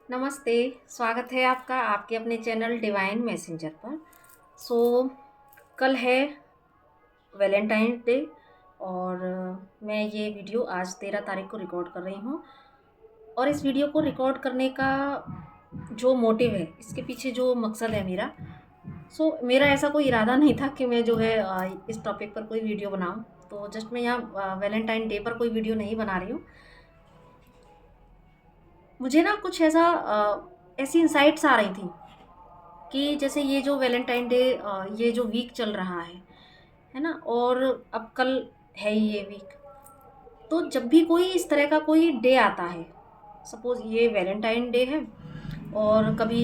नमस्ते, स्वागत है आपका आपके अपने चैनल डिवाइन मैसेंजर पर। सो कल है वैलेंटाइन डे और मैं ये वीडियो आज 13 तारीख को रिकॉर्ड कर रही हूँ। और इस वीडियो को रिकॉर्ड करने का जो मोटिव है, इसके पीछे जो मकसद है मेरा, मेरा ऐसा कोई इरादा नहीं था कि मैं जो है इस टॉपिक पर कोई वीडियो बनाऊँ। तो जस्ट मैं यहाँ वैलेंटाइन डे पर कोई वीडियो नहीं बना रही हूँ। मुझे ना कुछ ऐसी इंसाइट्स आ रही थी कि जैसे ये जो वैलेंटाइन डे ये जो वीक चल रहा है ना? और अब कल है ही ये वीक। तो जब भी कोई इस तरह का कोई डे आता है, सपोज़ ये वैलेंटाइन डे है और कभी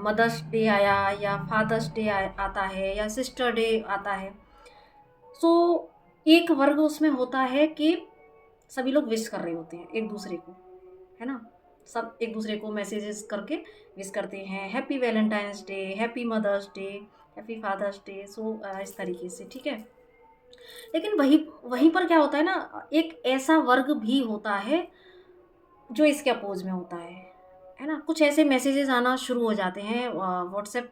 मदर्स डे आया या फादर्स डे आता है या सिस्टर डे आता है। सो एक वर्ग उसमें होता है कि सभी लोग विश कर रहे होते हैं एक-दूसरे को, है ना? सब एक-दूसरे को मैसेजेस करके विश करते हैं, happy Valentine's Day, happy Mother's Day, happy Father's Day. इस तरीके से, ठीक है? लेकिन वहीं वहीं पर क्या होता है ना, एक ऐसा वर्ग भी होता है जो इसके अपोज़ में होता है ना? कुछ ऐसे मैसेजेस आना शुरू हो जाते हैं, व्हाट्सएप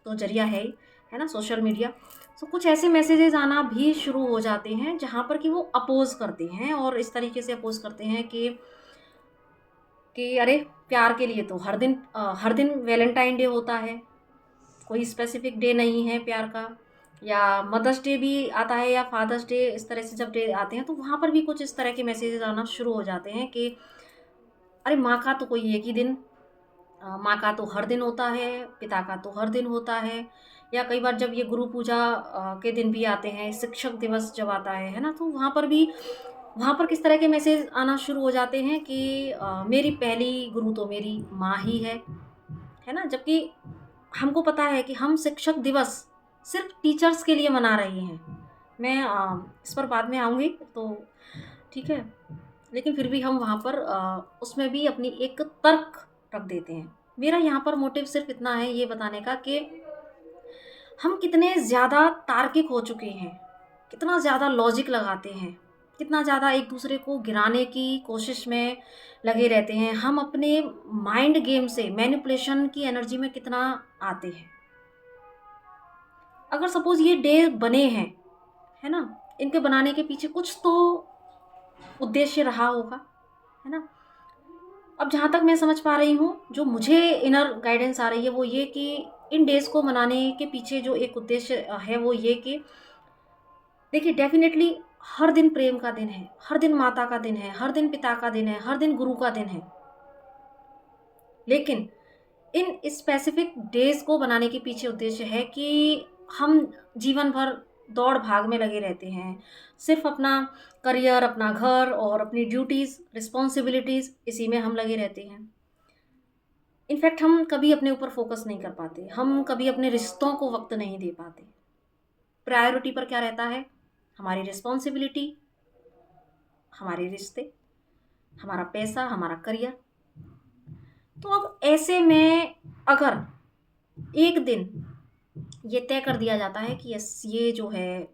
तो ज़रिया है ना? Social media. कुछ ऐसे मैसेजेस आना भी शुरू हो जाते हैं जहाँ पर कि वो अपोज़ करते हैं और इस तरीके से अपोज़ करते हैं कि अरे! प्यार के लिए तो हर दिन वैलेंटाइन डे होता है, कोई स्पेसिफ़िक डे नहीं है प्यार का। या मदर्स डे भी आता है या फादर्स डे, इस तरह से जब डे आते हैं तो वहाँ पर भी कुछ इस तरह के मैसेजेस आना शुरू हो जाते हैं कि अरे! माँ का तो कोई एक ही दिन, माँ का तो हर दिन होता है, पिता का तो हर दिन होता है। या कई बार जब ये गुरु पूजा के दिन भी आते हैं, शिक्षक दिवस जब आता है ना? तो वहाँ पर किस तरह के मैसेज आना शुरू हो जाते हैं कि मेरी पहली गुरु तो मेरी माँ ही है ना? जबकि हमको पता है कि हम शिक्षक दिवस सिर्फ़ टीचर्स के लिए मना रहे हैं। मैं इस पर बाद में आऊँगी, तो ठीक है? लेकिन फिर भी हम वहाँ पर उसमें भी अपनी एक तर्क रख देते हैं। मेरा यहाँ पर मोटिव सिर्फ़ इतना है ये बताने का कि हम कितने ज़्यादा तार्किक हो चुके हैं, कितना ज़्यादा लॉजिक लगाते हैं, कितना ज़्यादा एक-दूसरे को गिराने की कोशिश में लगे रहते हैं। हम अपने माइंड गेम से मैनिपुलेशन की एनर्जी में कितना आते हैं। अगर सपोज़ ये डे बने हैं, है ना? इनके बनाने के पीछे कुछ तो उद्देश्य रहा होगा, है ना? अब जहाँ तक मैं समझ पा रही हूँ, जो मुझे इनर गाइडेंस आ रही है वो ये कि इन डेज़ को मनाने के पीछे जो एक उद्देश्य है वो ये कि देखिए, डेफ़िनेटली हर दिन प्रेम का दिन है, हर दिन माता का दिन है, हर दिन पिता का दिन है, हर दिन गुरु का दिन है। लेकिन इन स्पेसिफ़िक डेज़ को बनाने के पीछे उद्देश्य है कि हम जीवन भर दौड़-भाग में लगे रहते हैं। सिर्फ़ अपना करियर, अपना घर और अपनी ड्यूटीज़, रिस्पॉन्सिबिलिटीज़, इसी में हम लगे रहते हैं। इनफैक्ट हम कभी अपने ऊपर फ़ोकस नहीं कर पाते, हम कभी अपने रिश्तों को वक़्त नहीं दे पाते। प्रायोरिटी पर क्या रहता है? हमारी रिस्पॉन्सिबिलिटी, हमारे रिश्ते, हमारा पैसा, हमारा करियर। तो अब ऐसे में अगर एक दिन ये तय कर दिया जाता है कि यस, ये जो है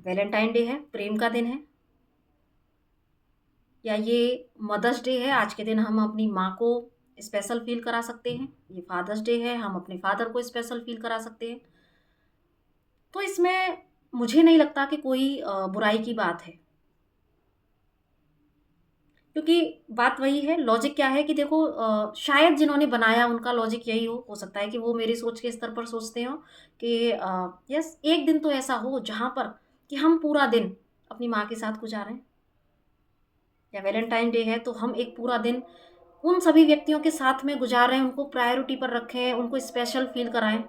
वैलेंटाइन डे है, प्रेम का दिन है, या ये मदर्स डे है, आज के दिन हम अपनी माँ को स्पेशल फ़ील करा सकते हैं, ये फादर्स डे है, हम अपने फादर को स्पेशल फ़ील करा सकते हैं। तो इसमें मुझे नहीं लगता कि कोई बुराई की बात है। क्योंकि बात वही है, लॉजिक क्या है कि देखो, शायद जिन्होंने बनाया उनका लॉजिक यही हो सकता है कि वो मेरी सोच के स्तर पर सोचते हों कि यस, एक दिन तो ऐसा हो जहाँ पर कि हम पूरा दिन अपनी माँ के साथ गुज़ारें, या वैलेंटाइन डे है तो हम एक पूरा दिन उन सभी व्यक्तियों के साथ में गुज़ारें, उनको प्रायोरिटी पर रखें, उनको स्पेशल फ़ील कराएँ,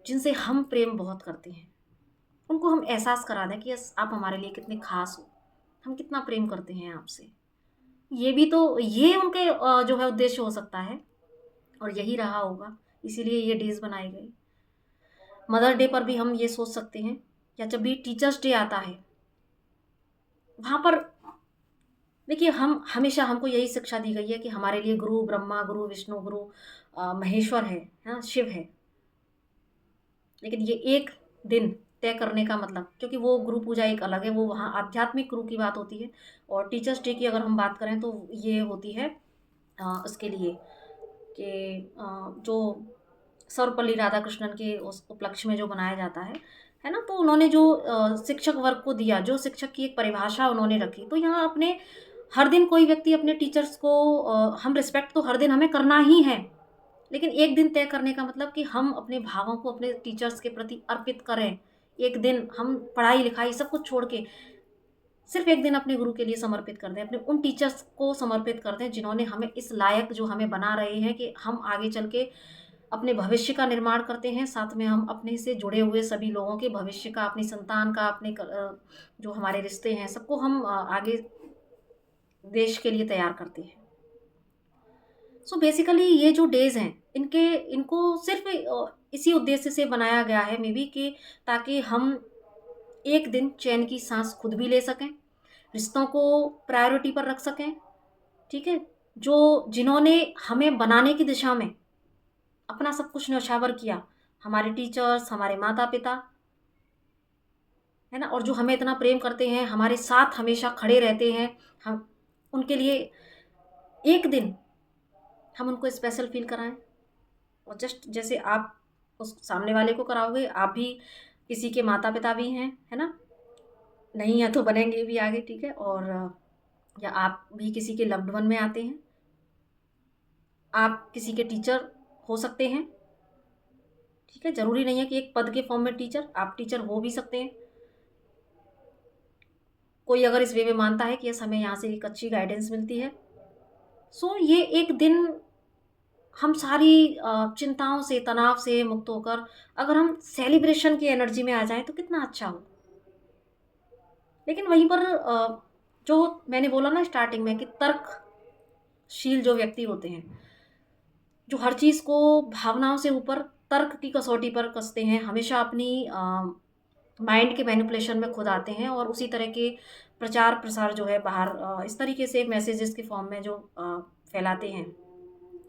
जिनसे हम प्रेम बहुत करते हैं। उनको हम एहसास करा दें कि यस, आप हमारे लिए कितने ख़ास हो, हम कितना प्रेम करते हैं आपसे। ये उनके जो है उद्देश्य हो सकता है और यही रहा होगा, इसीलिए ये डेज़ बनाए गए। मदर डे पर भी हम ये सोच सकते हैं, या जब भी टीचर्स डे आता है, वहाँ पर देखिए, हम हमेशा हमको यही शिक्षा दी गई है कि हमारे लिए गुरु ब्रह्मा, गुरु विष्णु, गुरु महेश्वर है ना? शिव है। लेकिन ये एक दिन तय करने का मतलब, क्योंकि वो गुरु पूजा एक अलग है, वो वहाँ आध्यात्मिक गुरु की बात होती है। और टीचर्स डे की अगर हम बात करें तो ये होती है उसके लिए, कि जो सर्वपल्ली राधाकृष्णन के उस उपलक्ष्य में जो बनाया जाता है ना, तो उन्होंने जो शिक्षक वर्ग को दिया, जो शिक्षक की एक परिभाषा उन्होंने रखी, तो यहाँ अपने हर दिन कोई व्यक्ति अपने टीचर्स को हम रिस्पेक्ट तो हर दिन हमें करना ही है, लेकिन एक दिन तय करने का मतलब कि हम अपने भावों को अपने टीचर्स के प्रति अर्पित करें। एक दिन हम पढ़ाई लिखाई सब कुछ छोड़ के सिर्फ एक दिन अपने गुरु के लिए समर्पित कर दें, अपने उन टीचर्स को समर्पित कर दें जिन्होंने हमें इस लायक जो हमें बना रहे हैं कि हम आगे चल के अपने भविष्य का निर्माण करते हैं, साथ में हम अपने से जुड़े हुए सभी लोगों के भविष्य का, अपनी संतान का, अपने जो हमारे रिश्ते हैं सबको हम आगे देश के लिए तैयार करते हैं। सो बेसिकली ये जो डेज़ हैं इनको सिर्फ इसी उद्देश्य से बनाया गया है मे बी कि ताकि हम एक दिन चैन की सांस खुद भी ले सकें, रिश्तों को प्रायोरिटी पर रख सकें, ठीक है? जिन्होंने हमें बनाने की दिशा में अपना सब कुछ न्यौछावर किया, हमारे टीचर्स, हमारे माता-पिता, है ना? और जो हमें इतना प्रेम करते हैं, हमारे साथ हमेशा खड़े रहते हैं, हम उनके लिए एक दिन हम उनको स्पेशल फ़ील कराएँ। और जस्ट जैसे आप उस सामने वाले को कराओगे, आप भी किसी के माता-पिता भी हैं, है ना? नहीं है तो बनेंगे भी आगे, ठीक है? और या आप भी किसी के लव्ड वन में आते हैं, आप किसी के टीचर हो सकते हैं, ठीक है? ज़रूरी नहीं है कि एक पद के फॉर्म में टीचर, आप टीचर हो भी सकते हैं। कोई अगर इस वे में मानता है कि यस हमें यहाँ से एक अच्छी गाइडेंस मिलती है, सो ये एक दिन हम सारी चिंताओं से, तनाव से मुक्त होकर अगर हम सेलिब्रेशन की एनर्जी में आ जाएँ तो कितना अच्छा हो। लेकिन वहीं पर जो मैंने बोला ना स्टार्टिंग में कि तर्कशील जो व्यक्ति होते हैं, जो हर चीज़ को भावनाओं से ऊपर तर्क की कसौटी पर कसते हैं, हमेशा अपनी माइंड के मैनिपुलेशन में खुद आते हैं और उसी तरह के प्रचार प्रसार जो है बाहर इस तरीके से मैसेजेस के फॉर्म में जो फैलाते हैं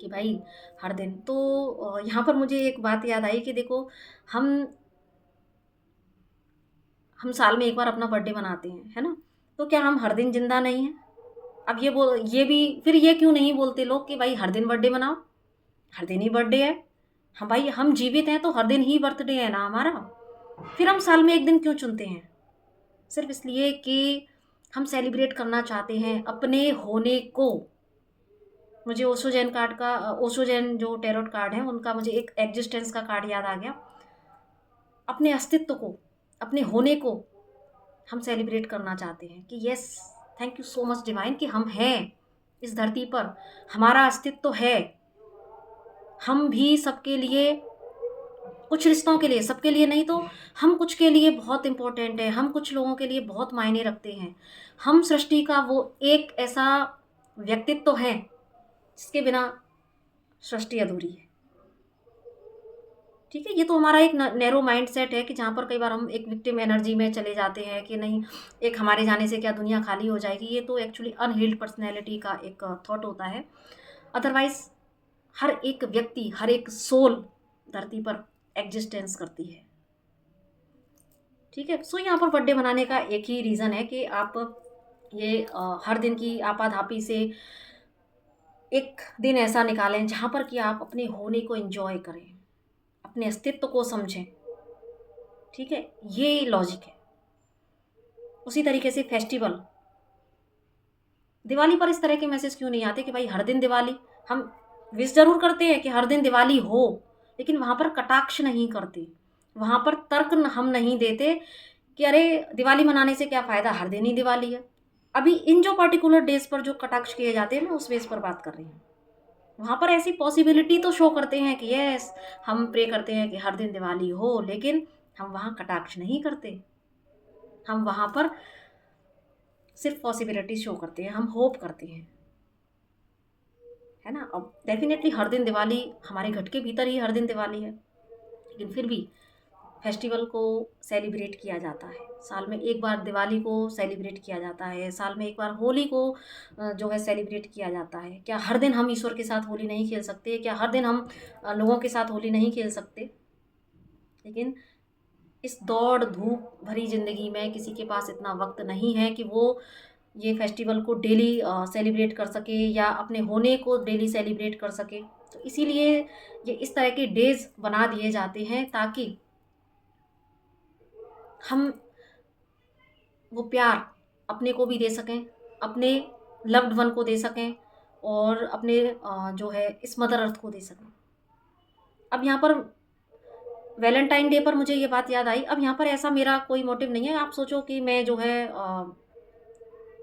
कि भाई हर दिन तो यहाँ पर मुझे एक बात याद आई कि देखो हम साल में एक बार अपना बर्थडे मनाते हैं, है ना? तो क्या हम हर दिन जिंदा नहीं हैं? अब ये भी फिर ये क्यों नहीं बोलते लोग कि भाई हर दिन बर्थडे मनाओ, हर दिन ही बर्थडे है। हम भाई हम जीवित हैं तो हर दिन ही बर्थडे है ना हमारा। फिर हम साल में एक दिन क्यों चुनते हैं? सिर्फ इसलिए कि हम सेलिब्रेट करना चाहते हैं अपने होने को। मुझे ओशो जैन जो टैरोट कार्ड है उनका मुझे एक एग्जिस्टेंस का कार्ड याद आ गया। अपने अस्तित्व को, अपने होने को हम सेलिब्रेट करना चाहते हैं कि yes thank you so much divine कि हम हैं इस धरती पर, हमारा अस्तित्व है। हम भी सबके लिए, कुछ रिश्तों के लिए, सबके लिए नहीं तो हम कुछ के लिए बहुत इम्पोर्टेंट है, हम कुछ लोगों के लिए बहुत मायने रखते हैं। हम सृष्टि का वो एक ऐसा व्यक्तित्व है जिसके बिना सृष्टि अधूरी है, ठीक है? ये तो हमारा एक नैरो माइंड सेट है कि जहाँ पर कई बार हम एक विक्टिम एनर्जी में चले जाते हैं कि नहीं एक हमारे जाने से क्या दुनिया खाली हो जाएगी। ये तो एक्चुअली अनहील्ड पर्सनैलिटी का एक थॉट होता है। अदरवाइज हर एक व्यक्ति, हर एक सोल धरती पर एग्जिस्टेंस करती है, ठीक है? सो यहाँ पर बर्थडे मनाने का एक ही रीज़न है कि आप ये हर दिन की आपाधापी से एक दिन ऐसा निकालें जहाँ पर कि आप अपने होने को एंजॉय करें, अपने अस्तित्व को समझें, ठीक है? ये लॉजिक है। उसी तरीके से फेस्टिवल, दिवाली पर इस तरह के मैसेज क्यों नहीं आते कि भाई हर दिन दिवाली, हम विश ज़रूर करते हैं कि हर दिन दिवाली हो, लेकिन वहाँ पर कटाक्ष नहीं करते, वहाँ पर तर्क हम नहीं देते कि अरे दिवाली मनाने से क्या फ़ायदा, हर दिन ही दिवाली है। अभी इन जो पर्टिकुलर डेज़ पर जो कटाक्ष किए जाते हैं मैं उस बेस पर बात कर रही हूँ। वहाँ पर ऐसी पॉसिबिलिटी तो शो करते हैं कि यस हम प्रे करते हैं कि हर दिन दिवाली हो, लेकिन हम वहाँ कटाक्ष नहीं करते। हम वहाँ पर सिर्फ पॉसिबिलिटी शो करते हैं, हम होप करते हैं, है ना? अब डेफिनेटली हर दिन दिवाली हमारे घर के भीतर ही हर दिन दिवाली है, लेकिन फिर भी फेस्टिवल को सेलिब्रेट किया जाता है। साल में एक बार दिवाली को सेलिब्रेट किया जाता है, साल में एक बार होली को जो है सेलिब्रेट किया जाता है। क्या हर दिन हम ईश्वर के साथ होली नहीं खेल सकते? क्या हर दिन हम लोगों के साथ होली नहीं खेल सकते? लेकिन इस दौड़ धूप भरी ज़िंदगी में किसी के पास इतना वक्त नहीं है कि वो ये फेस्टिवल को डेली सेलिब्रेट कर सके या अपने होने को डेली सेलिब्रेट कर सके। तो इसीलिए ये इस तरह के डेज़ बना दिए जाते हैं ताकि हम वो प्यार अपने को भी दे सकें, अपने लव्ड वन को दे सकें और अपने जो है इस मदर अर्थ को दे सकें। अब यहाँ पर वैलेंटाइन डे पर मुझे ये बात याद आई, अब यहाँ पर ऐसा मेरा कोई मोटिव नहीं है। आप सोचो कि मैं जो है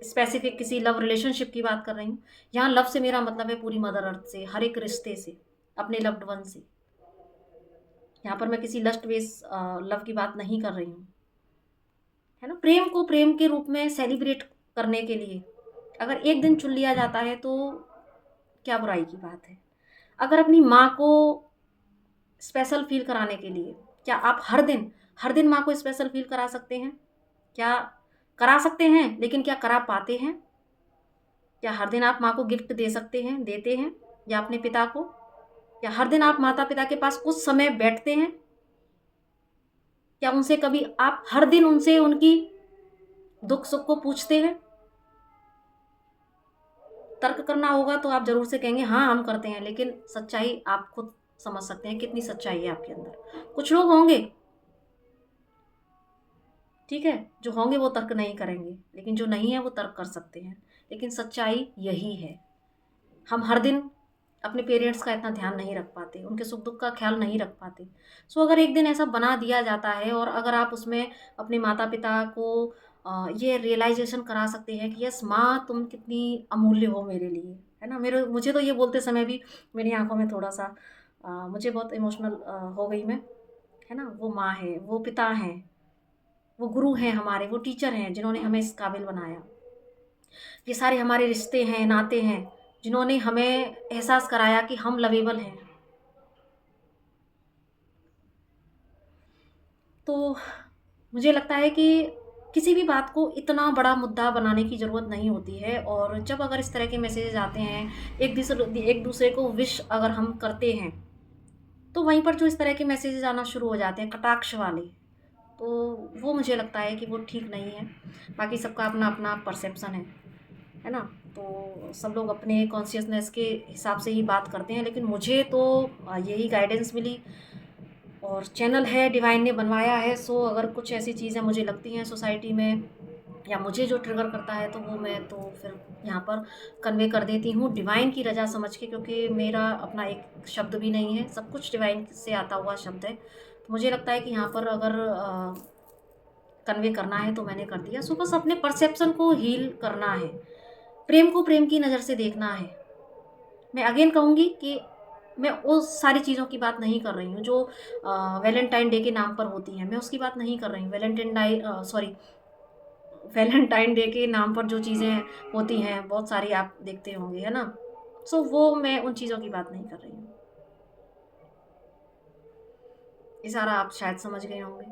स्पेसिफिक किसी लव रिलेशनशिप की बात कर रही हूँ। यहाँ लव से मेरा मतलब है पूरी मदर अर्थ से, हर एक रिश्ते से, अपने लव्ड वन से। यहाँ पर मैं किसी लस्ट बेस लव की बात नहीं कर रही हूँ, है ना। प्रेम को प्रेम के रूप में सेलिब्रेट करने के लिए अगर एक दिन चुन लिया जाता है तो क्या बुराई की बात है। अगर अपनी माँ को स्पेशल फील कराने के लिए क्या आप हर दिन माँ को स्पेशल फील करा सकते हैं? क्या करा सकते हैं, लेकिन क्या करा पाते हैं? क्या हर दिन आप माँ को गिफ्ट दे सकते हैं, देते हैं, या अपने पिता को? क्या हर दिन आप माता पिता के पास कुछ समय बैठते हैं? क्या उनसे कभी आप हर दिन उनसे उनकी दुख सुख को पूछते हैं? तर्क करना होगा तो आप जरूर से कहेंगे हाँ हम करते हैं, लेकिन सच्चाई आप खुद समझ सकते हैं कितनी सच्चाई है आपके अंदर। कुछ लोग होंगे, ठीक है, जो होंगे वो तर्क नहीं करेंगे, लेकिन जो नहीं है वो तर्क कर सकते हैं। लेकिन सच्चाई यही है, हम हर दिन अपने पेरेंट्स का इतना ध्यान नहीं रख पाते, उनके सुख दुख का ख्याल नहीं रख पाते। सो अगर एक दिन ऐसा बना दिया जाता है और अगर आप उसमें अपने माता पिता को ये रियलाइजेशन करा सकते हैं कि यस माँ तुम कितनी अमूल्य हो मेरे लिए, है ना। मुझे तो ये बोलते समय भी मेरी आंखों में थोड़ा सा मुझे बहुत इमोशनल हो गई मैं, है ना। वो माँ है, वो पिता हैं, वो गुरु हैं हमारे, वो टीचर हैं जिन्होंने हमें इस काबिल बनाया। ये सारे हमारे रिश्ते हैं, नाते हैं, जिन्होंने हमें एहसास कराया कि हम लवेबल हैं। तो मुझे लगता है कि किसी भी बात को इतना बड़ा मुद्दा बनाने की ज़रूरत नहीं होती है। और जब अगर इस तरह के मैसेजेस आते हैं, एक दूसरे को विश अगर हम करते हैं, तो वहीं पर जो इस तरह के मैसेजेस आना शुरू हो जाते हैं कटाक्ष वाले, तो वो मुझे लगता है कि वो ठीक नहीं है। बाकी सबका अपना अपना परसेप्शन है ना। तो सब लोग अपने कॉन्शियसनेस के हिसाब से ही बात करते हैं, लेकिन मुझे तो यही गाइडेंस मिली और चैनल है डिवाइन ने बनवाया है। सो अगर कुछ ऐसी चीज़ें मुझे लगती हैं सोसाइटी में या मुझे जो ट्रिगर करता है तो वो मैं तो फिर यहाँ पर कन्वे कर देती हूँ डिवाइन की रजा समझ के, क्योंकि मेरा अपना एक शब्द भी नहीं है, सब कुछ डिवाइन से आता हुआ शब्द है। तो मुझे लगता है कि यहाँ पर अगर कन्वे करना है तो मैंने कर दिया। सो बस अपने परसेप्शन को हील करना है, प्रेम को प्रेम की नज़र से देखना है। मैं अगेन कहूँगी कि मैं उस सारी चीज़ों की बात नहीं कर रही हूँ जो वैलेंटाइन डे के नाम पर होती हैं, मैं उसकी बात नहीं कर रही हूँ। वैलेंटाइन डे के नाम पर जो चीज़ें होती हैं बहुत सारी आप देखते होंगे, है ना। सो वो मैं उन चीज़ों की बात नहीं कर रही हूँ। ये सारा आप शायद समझ गए होंगे।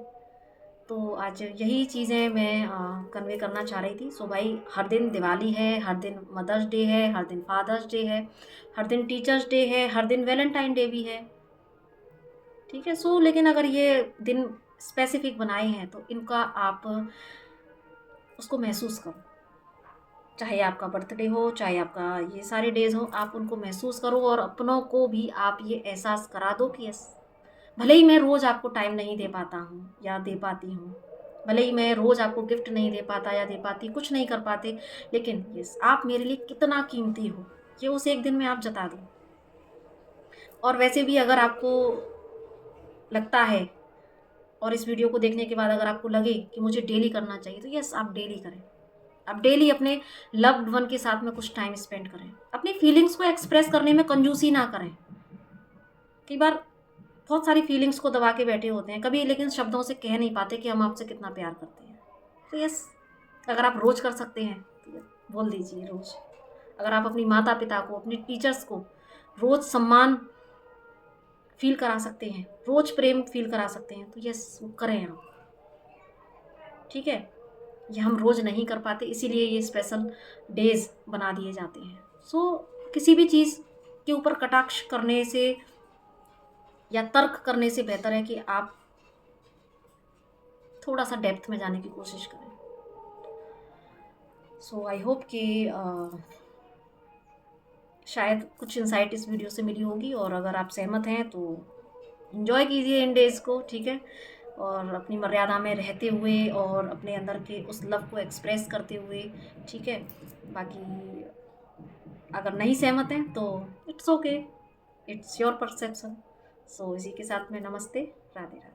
तो आज यही चीज़ें मैं कन्वे करना चाह रही थी। सो भाई हर दिन दिवाली है, हर दिन मदर्स डे है, हर दिन फादर्स डे है, हर दिन टीचर्स डे है, हर दिन वैलेंटाइन डे भी है, ठीक है। सो लेकिन अगर ये दिन स्पेसिफिक बनाए हैं तो इनका आप उसको महसूस करो, चाहे आपका बर्थडे हो, चाहे आपका ये सारे डेज़ हो, आप उनको महसूस करो और अपनों को भी आप ये एहसास करा दो कि यस, भले ही मैं रोज़ आपको टाइम नहीं दे पाता हूँ या दे पाती हूँ, भले ही मैं रोज़ आपको गिफ्ट नहीं दे पाता या दे पाती, कुछ नहीं कर पाते, लेकिन यस आप मेरे लिए कितना कीमती हो ये उस एक दिन में आप जता दो। और वैसे भी अगर आपको लगता है और इस वीडियो को देखने के बाद अगर आपको लगे कि मुझे डेली करना चाहिए, तो यस आप डेली करें। आप डेली अपने लव्ड वन के साथ में कुछ टाइम स्पेंड करें, अपनी फीलिंग्स को एक्सप्रेस करने में कंजूसी ना करें। कई बार बहुत सारी फीलिंग्स को दबा के बैठे होते हैं कभी, लेकिन शब्दों से कह नहीं पाते कि हम आपसे कितना प्यार करते हैं। तो यस अगर आप रोज़ कर सकते हैं तो बोल दीजिए रोज़। अगर आप अपनी माता पिता को, अपने टीचर्स को रोज़ सम्मान फील करा सकते हैं, रोज़ प्रेम फील करा सकते हैं, तो यस वो करें आप, ठीक है। ये हम रोज़ नहीं कर पाते, इसीलिए ये स्पेशल डेज़ बना दिए जाते हैं। सो किसी भी चीज़ के ऊपर कटाक्ष करने से या तर्क करने से बेहतर है कि आप थोड़ा सा डेप्थ में जाने की कोशिश करें। सो आई होप कि शायद कुछ इंसाइट इस वीडियो से मिली होगी, और अगर आप सहमत हैं तो एंजॉय कीजिए इन डेज़ को, ठीक है? और अपनी मर्यादा में रहते हुए और अपने अंदर के उस लव को एक्सप्रेस करते हुए, ठीक है? बाकी अगर नहीं सहमत हैं तो it's okay, it's your perception. So इसी के साथ में नमस्ते, राधे राधे।